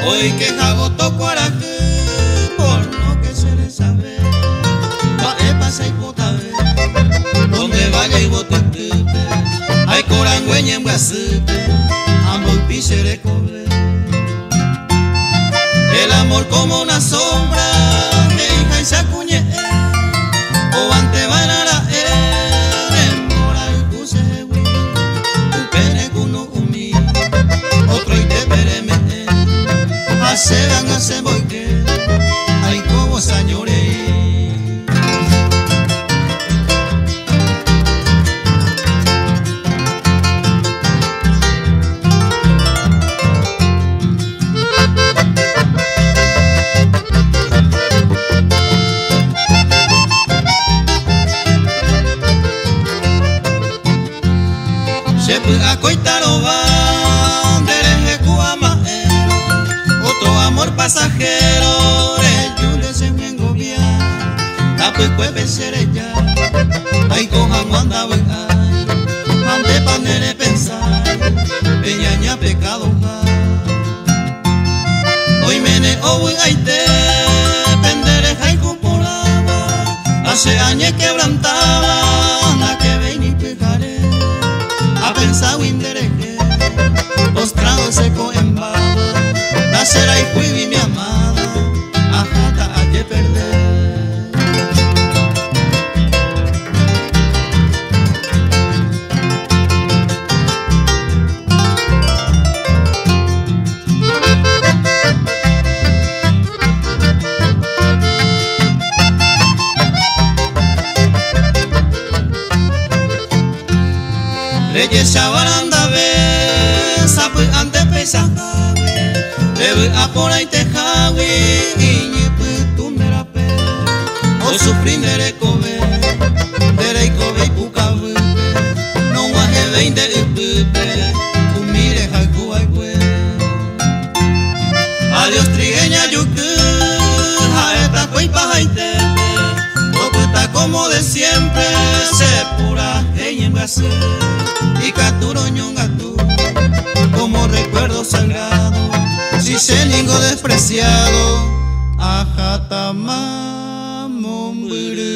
Hoy que jago toco araje, por lo que se le sabe. Va pasa y potabe, donde vaya y bote tupe. Hay corangüeña en Guasupe, ambos pisere cobre. El amor como una sombra, que hija y se acuñe. O ante banara mora y cuse hui. Upene kuno umi, otro y te pereme. Hace van hace voy que, ay como señores. Se puede acoitar o van, dereje cuamaero, otro amor pasajero, el yule se me engobia, tape cueve serella, ay coja manda venga, ante panere pensar, peñaña pecado va. Hoy mene o voy a ite, pendere jaiku poraba, hace años quebrantaba, na que ve ni pejaré. A pensar windereje, postrado seco en baba, nacera y fui mi amada, ajata ayer perder. Reyes chabaranda ve, sapu ante paisajawe, debe a por ahí tejawe, y ñepe tunderape, o sufrin dere kobe y pukawe, no guaje veinte upupe, umire haiku haikwe. Adiós trigueña yuku, jaeta coipa jaitepe, oputa como de siempre, se pura en Brasil. Y caturo ñongatu, como recuerdo sagrado, si se ningo despreciado, ajatama momburu.